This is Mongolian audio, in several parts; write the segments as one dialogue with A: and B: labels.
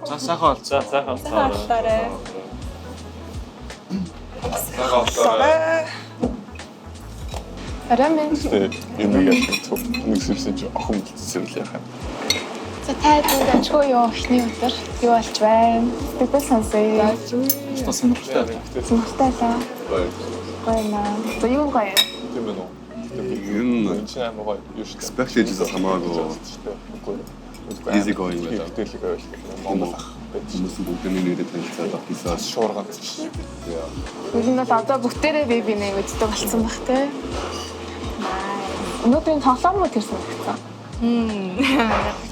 A: За сайхан бол. За сайхан болтоорой. Сайхан болтоорой.
B: Арамын.
C: Юм яах вэ? Нэгсэрсэн чи охин бэлтсэрэл яах юм.
B: За тайданд ажгүй юу ихний өдөр юу болж байна? Сэтгэл сонсъё.
A: Та сонирхолтой.
B: Сонирхолтой лаа. Гоё наа. За юу гоё?
C: Тийм ээ.
D: Энэ
C: чинь амар гоё юу шүү дээ.
D: специалист хамаагүй easy going
C: Хэлтэлэг байл гэх юм. Монгол ах.
D: хүмүүс бүгдний нэрээр танилцаад авчихсан.
C: Шуурган чинь.
B: Ер нь бол одоо бүгдээрээ би нэг үздэг болсон бах те. Өнөөдрийн тоглоом муу тэрсэн гэсэн.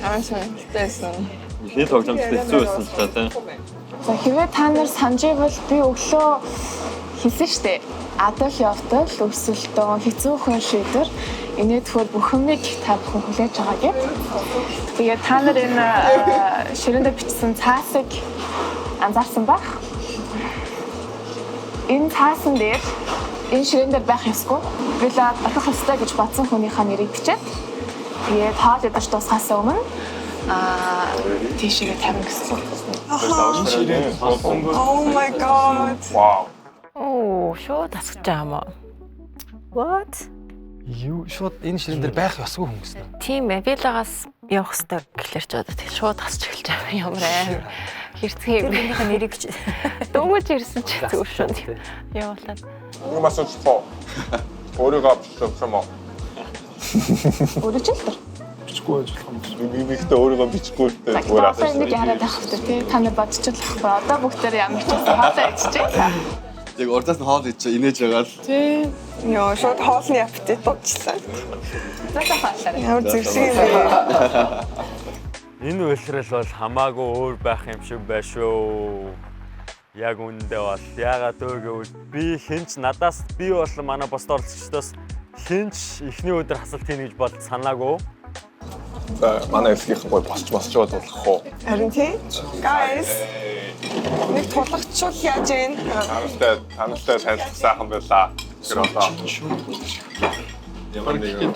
E: Тааш мэдээсэн.
A: Ихний тоглоомд хэцүү байсан л та тийм.
B: За хэрвээ та нар санаж байвал би өглөө хэлсэн штэ. Адал явдал өсөлтөө хэцүү хүн шийдвэр инээдхөр бүхнийг та бүхэн хүлээж байгаа гэв. Тэгээд та нар энэ ширээндээ бичсэн цаасыг анзаарсан байх. Энэ цаасан дээр энэ ширээн дээр байх ёсгүй. Билээ батах ёстой гэж бодсон хүнийхээ нэрийг бичээд тэгээд хоол идэж дуусахаас өмнө тийшээ тавина гэсэн.
E: Oh my god.
C: Вау.
F: Оо, шууд тасгаж байгаа юм аа. What?
G: Юу шууд энэ ширэн дээр байх ёсгүй хүн гэсэн.
F: Тийм ээ. Вилагаас явах хэрэгтэй гэхлээр ч одоо тэг шууд тасч эхэлж байгаа юм амар. Хэрцгий биенийхээ нэрийг бич. Дөнгөж ирсэн ч зүгээр шууд явуулаад.
C: Юм асууж по. Өөрийгөө бичсэн юм уу?
B: Өөрөжөлтөр.
A: Бичихгүй байж болох юм.
C: Би ихтэй өөрийгөө бичихгүй л дээ.
B: Зүгээр асууж нэг яриад байх хэрэгтэй тий. Та нар бодчихлох ба одоо бүгдээр ямар ч байсан хоолоо идчихээ.
D: Яг урдаас нь хоол идэж инээж байгаа л.
E: Тийм. Яа, шууд хоолны аппетит болчихлаа.
B: Зааsaa хаалаа.
E: Ямар зэвсэг юм бэ?
H: Энэ үйлрэл бол хамаагүй өөр байх юм шиг байна шүү. Яг үүндээ бол яагаад вэ гэвэл би хинч надаас би бол манай бос оролцогчдоос хинч эхний өдөр хасалт хийнэ гэж бод санаагүй.
C: За манай эсгийнхэн гой босч яваад болох уу?
E: Харин тийм. Guys. Нэг тулгачул яаж ийн?
C: Танилтай танилцах сайхан байлаа. Тэр одоо. Ямар нэг юм.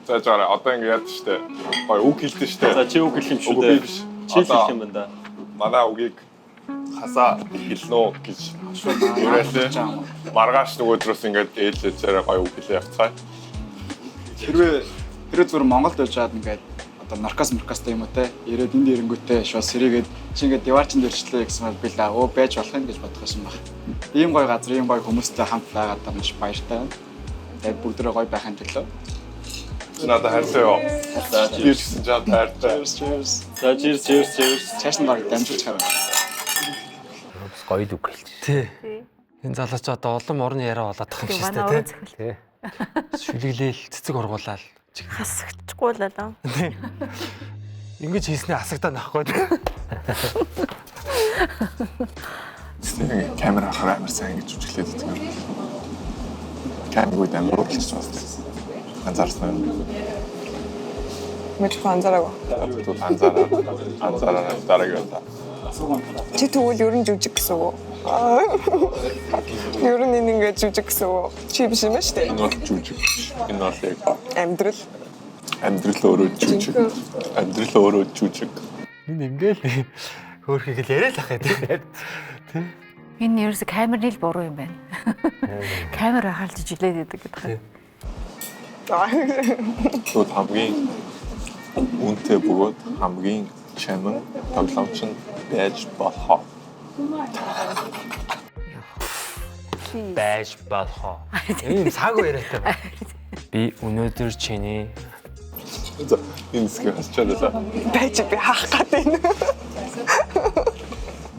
C: За жаараа одоо ингэ яд штэ. Гой үг хэлдэ штэ.
A: За чи үг хэлэх юм шүү дээ. Чи хэлэх юм байна да.
C: Манай үгийг хасаа хэлнэ гэж юурайлээ. Маргааш нөгөөдрөөс ингээд ээлжээр гой үг хэлээ явцгаая.
I: Хэрвээ зүгээр Монголд байж чад ингээд одоо наркостай юм уу те ирээд энд ирэнгүүтээ шууд сэрийгээд чи ингээд яваарчин дэрчлээ гэсэн бол би л оо байж болох юм гэж бодох юм байна. Ийм гоё газар, ийм гоё хүмүүстэй хамт байгаад байгаа юм шиг баяртай байна. Тэгээд бүгдээ гоё байхын төлөө.
C: Надад хайртай юу? За cheers гэсэн жаа хайртай.
I: Cheers.
A: За cheers.
I: Чааш нь баг дамжуулж хараа.
G: Гоё үг хэлж. Тий. Энэ залууч одоо олон орны яриа болоод тах юм шиг тий. Шүлэглээл цэцэг ургуулаад
F: Хасчихгүй л аа.
G: ингэж хийснээ асагдаад нахгүй.
C: Тэсний камера хараа амар сайн гэж үжиглээд байдаг юм. Камерыг амар урлаж байна. Анзаарсан юм.
E: Мэдгүй анзаараагүй.
C: Анзаараа дараагийн удаа.
E: Чи тэгвэл ер нь жүжиг гэсэн үг. Ер нь ингэ жүжиг гэсэн үг. Чи биш юм ба штэ.
C: Энэ бол жүжиг. Энэ бол яг
E: Амьдрал.
C: амьдрал өөрөө жүжиг. Амьдрал өөрөө жүжиг.
G: Энэ ингээл хөөрхийг л яриа л ах гэдэг. Тий.
F: Энэ ерөөсө камерны л буруу юм байна. Камер хаалж жилээд байдаг гэдэг.
C: Тэгвэл хамгийн үнэтэй бөгөөд хамгийн чамд тоглоомч нь байж болохоо.
G: Байж болохоо. Ийм саагүй яриатай байна. Би өнөөдөр чиний
C: За энэ хэсгийг хасчаалаа.
E: Байж би хаах гэдэг юм.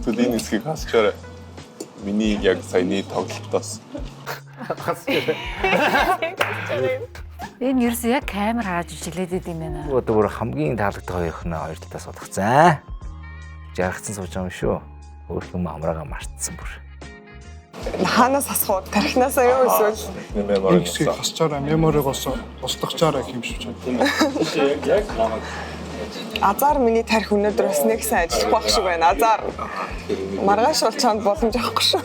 C: Тэгвэл энэ хэсгийг хасчаарай. Миний яг саяны тоглолтоос.
F: Энэ ерөөсө яг камер хааж жилээд идэм байна.
J: Одоо бүр хамгийн таалагддаг хоёр талаас бодох. За. Жаргацсан сууж байгаа юм шүү. Өөр юм амраагаа мартсан бүр.
E: Хаанаас асах уу? Тархинасаа юу эсвэл
C: Мемори
I: Хэсгийг хасчаараа мемориг устгачаараа хэмшиж байна.
A: Яг намайг
E: Азар миний тарих өнөөдөр бас нэг сайн ажиллах байх шиг байна. Азар. Маргааш бол чамд боломж авахгүй шүү.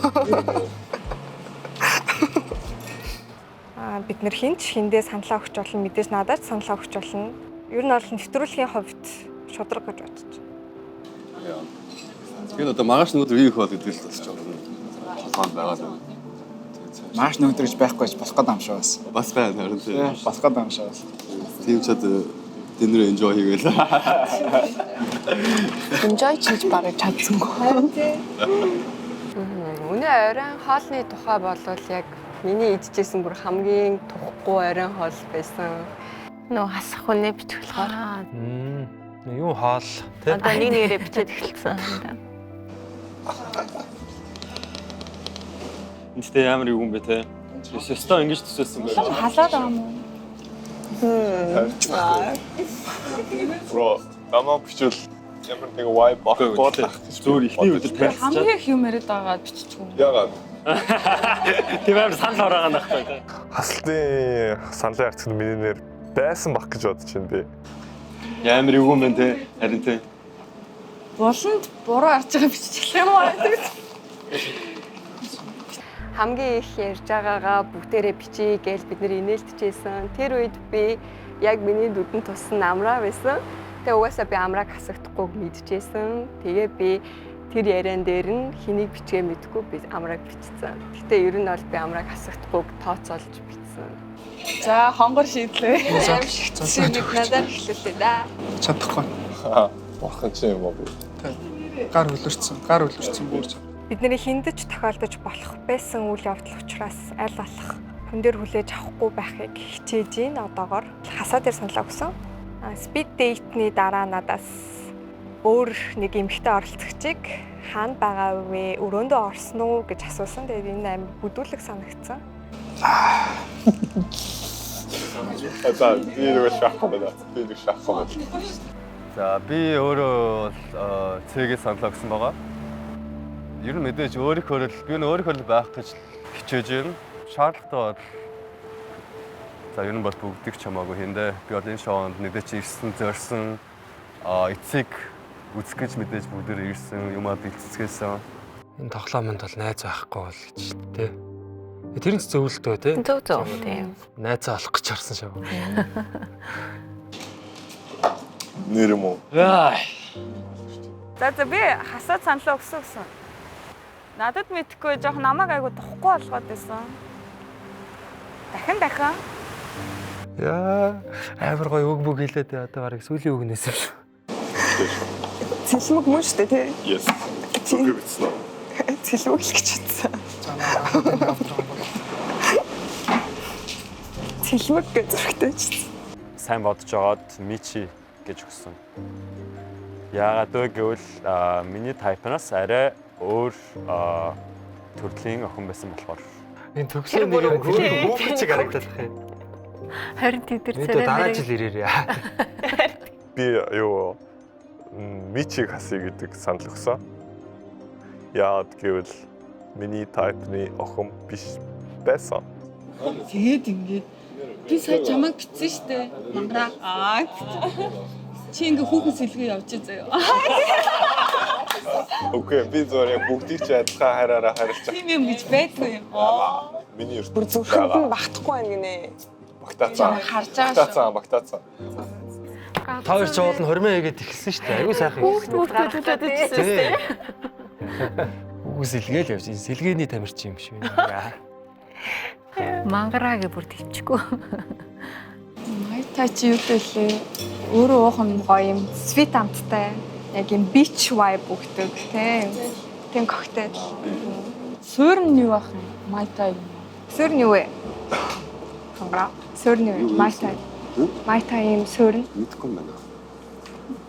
E: Бид нэр хиндээ саналаа өгч болно, мэдээж надад саналаа өгч болно. Ер нь бол нэвтрүүлгийн хувьд шудраг гэж бодож байна.
D: Тэгээд одоо маргааш нөгөөдөр юу их бол гэдэг л тасч байгаа юм. Толгойд байгаа юм.
I: Маш нөгөөдөр гэж байхгүй ч болох гэдэг юм шүү бас.
D: Бас байна харин тийм.
I: Болох гэдэг юм шүү бас.
D: Тийм ч одоо dinner enjoy хийгээл.
B: Enjoy хийж багаж чадсангүй.
E: Үнэ оройн хоолны тухай болвол яг миний идчихсэн бүр хамгийн тухгүй оройн хоол байсан.
F: Нөө хасах үнэ бичих болохоор.
G: Юу хаал тий.
F: Одоо нэг нэрээ бичээд эхэлсэн.
A: Энэтэй ямар юу юм бэ те? Өстөө ингэж төсөөлсөн байх.
B: Халаад байгаа юм уу?
C: Бро, намаа бичвэл ямар нэг vibe баггүй
A: Зөөр ихний өдөр танилцчаад.
B: Хамгийн их юм яриад байгаа биччихгүй.
C: яагаад
A: Тийм амар санал ороогаа нахгүй те.
C: хаалтын саналын арцд миний нэр байсан бах гэж бодож байна би.
A: Ямар юу юм бэ те? Харин те.
B: Болонд буруу арж байгаа биччих юм аа гэдэг.
E: Хамгийн их ярьж байгаагаа бүгдээрээ бичиж гээл бид нэр инээлтжсэн. Тэр үед би яг миний нүдэн туссан амраа байсан. Тэгээ угаасаа би амрааг хасагдахгүйг мэдчихсэн. Тэгээ би тэр яриан дээр нь хэнийг бичгээ мэдгүй би амрааг бичсэн. Гэтэ ер нь бол би амрааг хасагдахгүйг тооцоолж бичсэн.
B: За хонгор шийдлээ. Шинийг надад эхлүүлээ да.
I: Чадахгүй.
C: Бахан чи юм уу?
I: Гар хөлөрцөн бүр.
E: Бидний хиндэж тохиолдож болох байсан үйл явдал учраас аль болох хүн дээр хүлээж авахгүй байхыг хичээж гин одоогоор хасаа дээр саналаа өгсөн. Speed date-ний дараа надаас өөр нэг эмэгтэй оролцогчийг хаана байгаа вэ? Өрөөндөө орсон уу гэж асуусан. Тэгээд энэ амар бүдүүлэг санагдсан.
C: За би нэг шахах байна.
D: За би өөрөө цэгээ санал өгсөн байгаа. Ер нь мэдээж өөрийнхөө би өөрийнхөө байх гэж хичээж байна. Шаардлагатай бол за ер нь бол бүгдийг чамаагүй хийндэ. Би одоо энэ шоунд мэдээж ирсэн, зорьсон эцэг үзэх гэж мэдээж бүгдээр ирсэн, юмаа бэлтгэсэн.
G: Энэ тоглоомонд бол найз байхгүй бол гэж тий. Тэр нь зөвлөлтөө тий.
F: Зөв тийм.
G: Найзаа олох гэж харсан шав.
C: Нэр юм уу?
A: Яа.
B: За би хасаад саналаа өгсөн гэсэн. Надад мэдхгүй жоох намайг айгу тухгүй болгоод байсан. Дахин.
G: Яа, амар гоё үг хэлээд одоо барыг сүүлийн үгнээс юм шүү.
E: Цэлмэг мөн шүү дээ тий.
C: Yes. Зүг бичсэн үү?
E: Цэлмэг л гэж хэлсэн. Цэлмэг гэж зургтай ч.
H: Сайн бодож байгаад Мичи гэж өгсөн. Яагаад вэ гэвэл миний тайпнаас арай өөр төрлийн охин байсан болохоор.
G: Энэ төгсөө нэг хүүхэд чиг харагдах юм.
F: Харин тэд
G: тэр дараа жил ирээрээ.
C: Би юу Мичиг хасъя гэдэг санал өгсөн. Яагаад гэвэл миний тайпны охин биш байсан.
B: Тэгээд ингээд би сая чамайг бичсэн штэ. Мангара. Чи ингээ хүүхэн сэлгээ явж заяа.
C: Окей, би зөвхөн бүгдийг ч адилхан хараараа харилчих.
B: Тийм юм гэж байдгүй юм.
C: Миний ертөнцийн
E: Бүр зүрхэнд нь багтахгүй байна гинэ.
C: Багтаацсан.
B: Харж байгаа шүү.
C: Багтаацсан.
G: Та хоёр ч уулын хормоо хийгээд ихсэн шүү дээ. Айгуу сайхан.
F: Хүүхдүүд үзсэн.
G: Үгүй сэлгээл явж. Сэлгээний тамирч юм шүү.
F: Мангараа гэ бүр төвчгүй.
B: Та чи юу гэлээ? Өөрөө уух нь гоё юм. Sweet амттай. Яг юм beach vibe өгдөг тийм коктейл. Суурь нь юу ах юм? Mai Tai.
E: Суурь нь юу вэ? Хамра. Суурь нь юу? Mai Tai. Mai Tai юм суурь нь.
D: Мэдхгүй юм байна.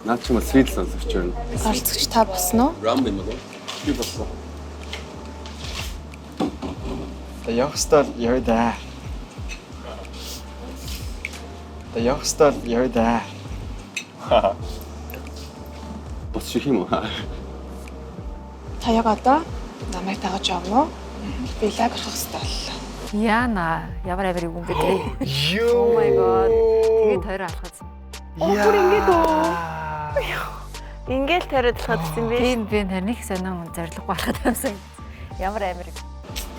D: Наад ч юм уу sweet сонсогч байна.
B: Оролцогч та босноо?
D: Ramen юм уу? Би болсон.
I: Явах стал явъя да. Явах стал явъя да.
D: Бос шиг юм уу?
B: Та яг одоо намайг дагаж явна уу? Би лайв гарах хэрэгтэй боллоо.
F: Яна, ямар авир юм бэ?
G: Юу.
F: Oh my god. Тэгээд тойроо алхацсан.
E: Бүр ингэж үү?
F: Ингээл тойроод алхацсан би. Тийм би нарийн сонин зориг гарахад байсан. Ямар авир.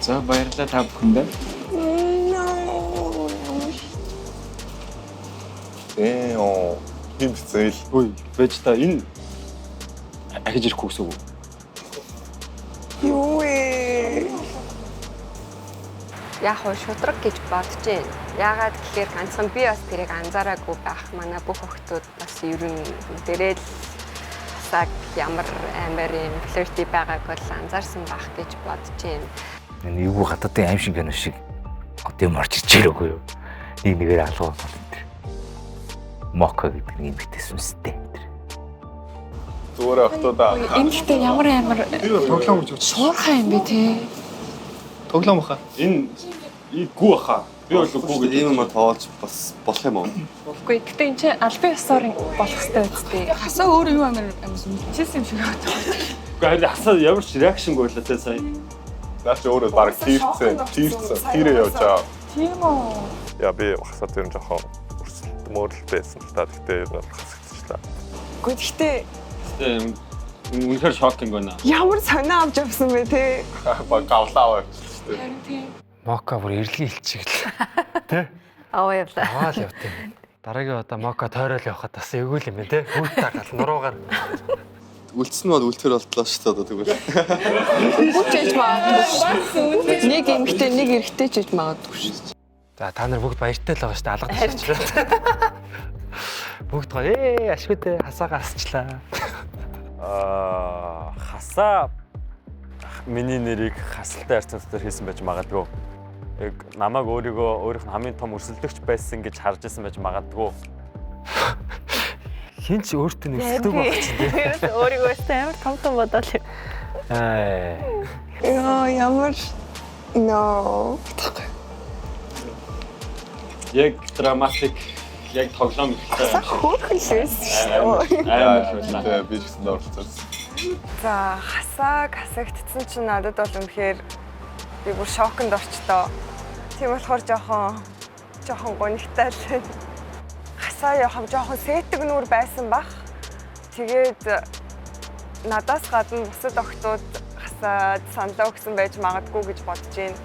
I: За баярлалаа та бүхэндээ.
C: Хин бицэл.
A: Үй, байж та энэ ахиж ирэх үгс үү?
E: Юу вэ? Яг хөө шудраг гэж бодож байна. Яагаад гэхээр ганцхан би бас тэрийг анзаараагүй байх. Манай бүх охтууд бас ер нь дээрээ л хасааг ямар амар юм флирти байгааг бол анзаарсан байх гэж бодож байна.
J: Эйгүү гадаадын аим шиг байна шиг одоо юм орж ирчихэрэггүй юу? Нэгээр алгаа бол энэ. Мока гэдэг нэг эмэгтэйсэн үстэй.
C: Зүгээр автодаа.
B: Эмэгтэй ямар амар
I: тоглоом гэж бодчих.
B: шуурхай юм бэ те.
I: Тоглоом баха.
A: Энэ гүү баха. Би бол гүү гэдэг
D: ийм юм тоолж бас болох юм уу?
B: Үгүй гэхдээ энэ чинь албан ёсоор болох хэрэгтэй үстэй. Хасаа өөр юу амар мэдчихсэн юм шиг байна.
A: Үгүй харин хасаа ямар ч реакшн гойлоо те сая.
C: Наач өөрөө баг тийрцэн. Тийрээ явж байгаа.
B: Тийм үү.
C: Яа би хасаа тэр жоохон мөрөл байсан л та. Гэтэ ер нь хасагдчихлаа.
B: Үгүй гэхдээ
A: үнэхээр шокинг байна.
E: Ямар сонио авч явсан бэ те?
C: Баг гавлаа авчихсан шүү дээ.
B: харин тийм.
G: Мока бүр ирлээ хэлчихэл. Тэ?
F: Аваа явлаа.
G: Аваа л явтыг. Дараагийн удаа мока тойрол явахад бас эвгүй л юм байна те. Бүгд тагал нуруугаар.
D: Үлдсэн нь бол үлдэр болтлоо шүү дээ одоо тэгвэл.
B: Бүгдэж магадгүй. Нэг эмэгтэй нэг эрэгтэй ч гэж магадгүй шүү.
G: За та нар бүгд баяртай л байгаа шүү дээ. Алгадчихлаа. Бүгд гоо ашгүй те хасаагаа асчлаа.
H: Хасаа миний нэрийг хасалтай харьцангуйгаар хийсэн байж магадгүй. Яг намайг өөрийнх нь хамгийн том өрсөлдөгч байсан гэж харж исэн байж магадгүй.
G: Хин ч өөртөө нэрсдэг байх чинь те.
F: Өөрийгөө амар том бодоол юм.
E: Яа ямар no.
A: Яг драматик яг тоглоом ихтэй.
E: Хөөрхөн л байсан шүү дээ.
A: Амар
C: Би ч гэсэн оролцсон.
E: За хасааг хасагдсан чинь надад бол үнэхээр би бүр шоконд орчдоо. Тийм болохоор жоохон гонигтай л. Хасаа явах жоохон сэтг нүр байсан бах. Тэгээд надаас гадна бусад охтууд хасаад саналаа өгсөн байж магадгүй гэж бодож байна.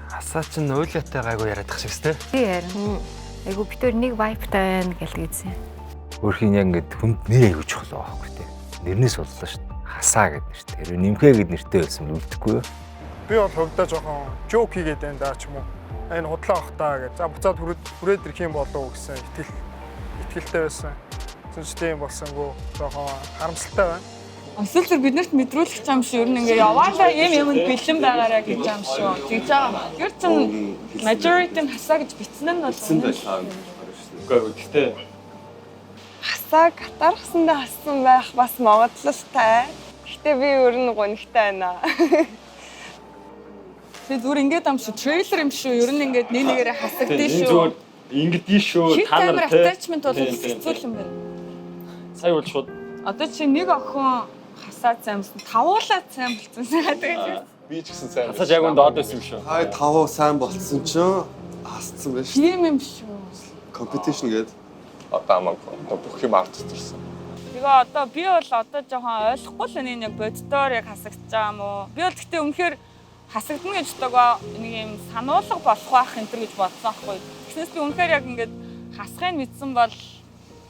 G: Хасаа чинь ойлоотой гайгүй яриадах шигс те.
F: Би харин айгу битэр нэг вайптай байна гэлгээсэн.
J: Өөрхийн яг ингээд хүнд нэр аягүй чухал байгаа байхгүй те. Нэрнээс боллоо шүү дээ. Хасаа гэдэг нэртэй. Хэрвээ нэмхээ гэдэг нэртэй байсан бол үлдэхгүй юу?
K: Би бол хувьдаа жоохон жоок хийгээд байна даа ч юм уу. Энэ худлаа охтаа гэж. За буцаад хүрээд ирэх юм болов уу гэсэн итгэлтэй байсан. Зөв тийм болсонгүй жоохон харамсалтай байна.
B: Эсвэл зөв биднэрт мэдрүүлэх юм шиг ер нь ингээ яваандаа юмд бэлэн байгаараа гэж юм шүү. Тэгж байгаа. Тэр чинь majority нь хасаа гэж бичсэн нь бол
A: Үгүй гэхдээ
E: Хасааг гатархсандаа хассан байх бас магадлалтай. Гэхдээ би ер нь гонигтай байна.
B: тэр зүгээр ингээд юм шүү. Трейлер юм шүү. Ер нь ингээд нэгээрээ хасагдсан шүү.
A: ингэдэж шүү
B: та нар те. Attachment бол хэцүү юм байна.
A: Сая бол шууд
B: Одоо чи нэг охин хасаад сайн болсон, тавуулаад сайн болсон гэдэг.
C: Би ч гэсэн сайн.
A: хасаж яг доод байсан юм шүү.
D: Хай тавуу сайн болцсон чинь хасцсан байж шүү.
B: Тийм юм шүү.
D: Competition гэдэг.
C: Одоо амаагүй. Одоо бүх юм арт төрсөн.
B: Тэгээ одоо би бол одоо жоохон ойлгохгүй л энэ яг боддоор яг хасагдж байгаа юм уу? Би бол гэхдээ үнэхээр хасагдана гэж бодоогоо нэг юм сануулга болох байх энэ төр гэж бодсон аахгүй. Тэгснээс би үнэхээр яг ингээд хасахыг мэдсэн бол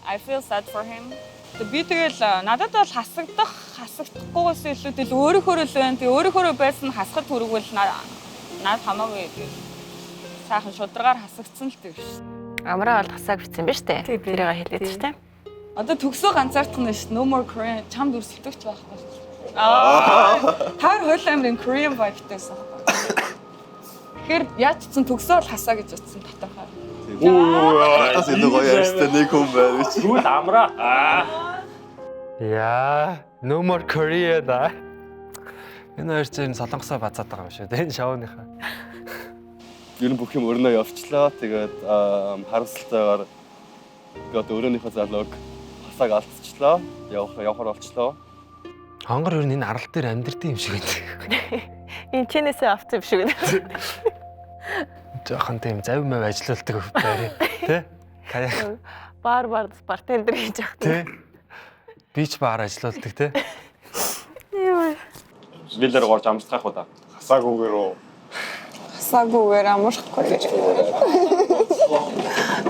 B: I feel sad for him. Би тэгэл надад бол хасагдахгүйгээс илүү тэл өөрийнхөө л байна. Тэгээ өөрийнхөө байсан хасахад хүргвэл надад хамаагүй гэдэг. Сайхан шударгаар хасагдсан л тийм шүү.
F: Амраа бол хасааг бичсэн биз дээ. Тэрийг хэлээд шүү дээ.
B: Одоо төгсөө ганцаардах нь шүү. No more Korean чамд өрсөлдөгч байхгүй шүү. Хаар хойл амрын Korean vibe-тэйсэн. Тэгэхээр яаж ч төгсөө бол хасаа гэж утсан татахаа.
D: Тас энэ гоё ярьстай нэг хүн байна гэж.
A: Түл амраа.
G: Яа, no more Korea да. Энэ хоёр чинь солонгосоо бацаад байгаа юм шүү. Энэ шоуныхаа.
D: Ер нь бүх юм өрнөө явчлаа. Тэгээд харамсалтайгаар тэгээд өөрөөнийхөө залууг хасааг алдчихлаа. Явахаар болчлоо.
G: Хонгор ер нь энэ арал дээр амьдртын юм шиг байдаг.
F: Энэ чинээсээ авсан юм шиг байна.
G: Жохон тийм завь мав ажиллаулдаг байр тий. Каяк
F: Бар бартендер хийж явах.
G: тий. Бич баар ажиллаулдаг тий.
A: Вилэр горж амсгах удаа.
C: Хасаагүйгээр үү.
E: Хасаагүйгээр амархгүй гэж.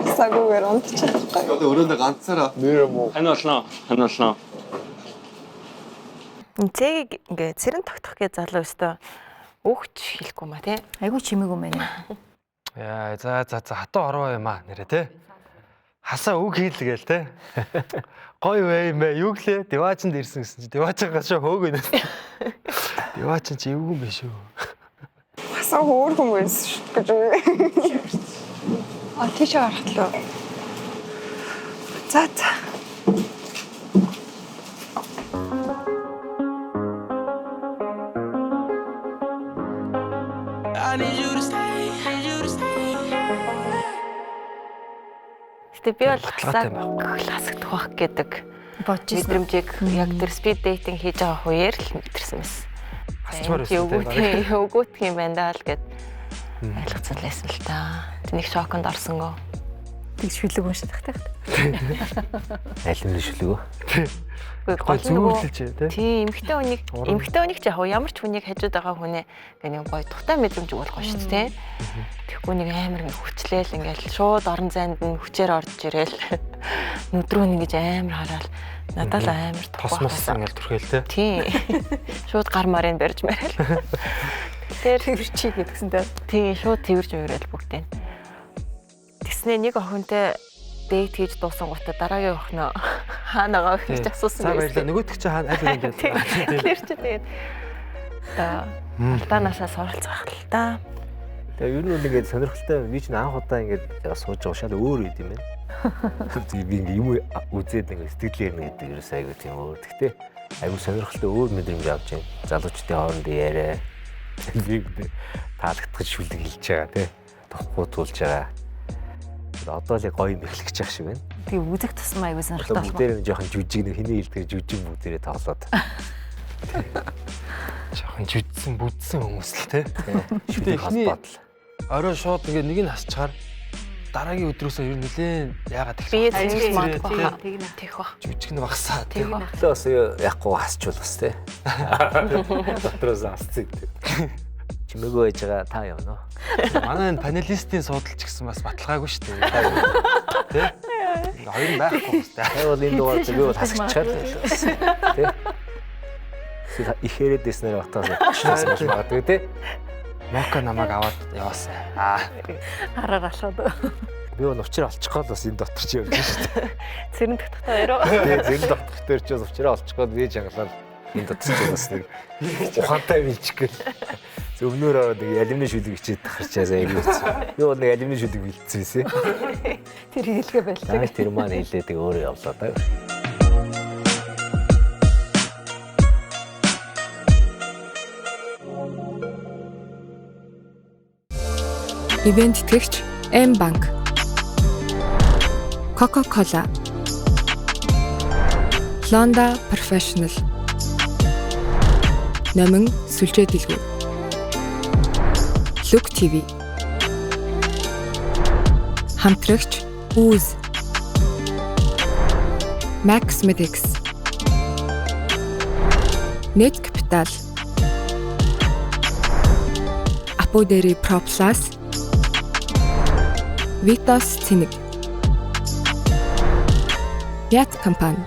E: Хасаагүйгээр унтчихлаа.
D: Одоо өрөөндөө ганцаараа
C: Нэр юм уу?
A: Хань болно.
F: Цэгийг ингээ цэрэн тогтох гэж залуу өстөө өгч хэлэхгүй маа тий.
L: Айгуу чимээгүй мэнэ.
G: Яа за хатуу ороо юм аа нэрэ те. Хасаа үг хийлгээл те. Гоё бай юм бэ. Юу гэлээ? Диваачнд ирсэн гэсэн чи диваачгаа шоо хөөгөнөөс. Диваачин чи эвгүй юм биш үү?
E: Хасаа хөөрхөн байсан шүү гэж үү. Тийш харахлаа. За.
F: Гэтэ би бол классик тухайх гэдэг мэдрэмжийг яг тэр speed dating хийж байгаа үеэр л мэдэрсэн байсан.
G: Хасчмаар байсан.
F: Өгөөдг юм байна даа л гэд ойлгоцсон лээсэн л та. Тэнийг шоконд орсонгүй.
L: Тэг шүлэг унших тахтай.
J: Аль нь шүлэг үү?
F: Гол
G: зүгэлж
F: тий эмхтэй хүнийг ч яг ямар ч хүнийг хажууд байгаа хүнээ ингээ нэг гоё тухтай мэдрэмж өгөх гоё шүү дээ. Тэгэхгүй нэг амар ингээ хүчлээл ингээл шууд орон зайд нь хүчээр орж ирээл нүдрөө нэгж амар хараад надад л амар
G: тосмосон ингээл түрхээл
F: тий. Шууд гар марыг барьж мараал. Тэр тэрчий гэдгсэнтэй тий шууд тэрж мөрөөл бүгдээ. Тэснэ нэг охинтой дэйт хийж дуусан гутаа дараагийн охиноо хаанагаа гэж асуусан
G: байсан. За баярлалаа. Нөгөөдг чи хаана аль нэг
F: гэдэг. Тэр чи тэгээд алдаанасаа суралцах л та.
J: Тэгээ ер нь ингээд сонирхолтой би ч анх удаа ингээд сууж байгаа шал өөр үед юм байна. Би ингээд юм үзээд ингээд сэтгэлээр нэг гэдэг ерөөс айгу тийм өөр. Гэхдээ айгу сонирхолтой өөр мэдрэмж авч байна. Залуучдын хооронд яриа. Би таалагдах шүлэг хэлж байгаа тий. Тохгүй туулж байгаа. Одоо л гоё юм эхлэх гэж шиг байна.
L: Тэгээ үзэх тусмаа аягүй сонирхолтой
J: байна. Бүгдээр нь жоохон жүжиг нэг хэний хэлдэг жүжиг бүгдээрээ тоглоод.
G: Жоохон жүжигсэн бүдсэн хүмүүс л те.
J: Шүлэг холбоод л.
G: Орой шууд ингээ нэг нь хасчаар дараагийн өдрөөсөө ер нь нэлээд яагаад
F: тэгэх бэ? Тэгэх ба.
G: Жүжиг нь багасаа
J: тийм. Бас яахгүй хасчул бас те. Дотроос хасцыг. Чимээгөө байж байгаа та явна уу?
G: Манай энэ панелистийн суудалч гэсэн бас баталгаагүй шүү дээ. Тэ? Хоёр байхгүй хэвчээ.
J: Аа бол энэ дугаар би бол хасчихаар л байлаа. Тэ? Сүүл их яриадсэн нэр батаас чаас магадгүй тэ?
G: Мока намайг аваад яваасан.
L: Хараар алхаад.
J: Би бол учраа олчихгоо л бас энэ дотор чи явж шүү дээ.
F: Цэрэн тогтохтой өрөө.
J: Тэ цэрэн тогтох дээр чи бас учраа олчихгоо би жангалаа энэ дотор чи бас нэг ухаантай билчих гээл. Өвнөр ороод нэг алюминий шүлэг ичээд тахарчаасаа аягүй хэцүү. Би бол нэг алюминий шүлэг бэлдсэн байсан.
L: Тэр хэлгээ байлаа.
J: Тэр маань хэлээд тэг өөрөө явлаа даа.
M: Ивент тэтгэгч M-Bank, Coca-Cola, Londa Professional, Номин сүлжээ дэлгүүр, Look TV, хамтрагч Ooze, Max Medics, Net Capital, Apoderi Pro Plus, Vitas Цэник, Яц компани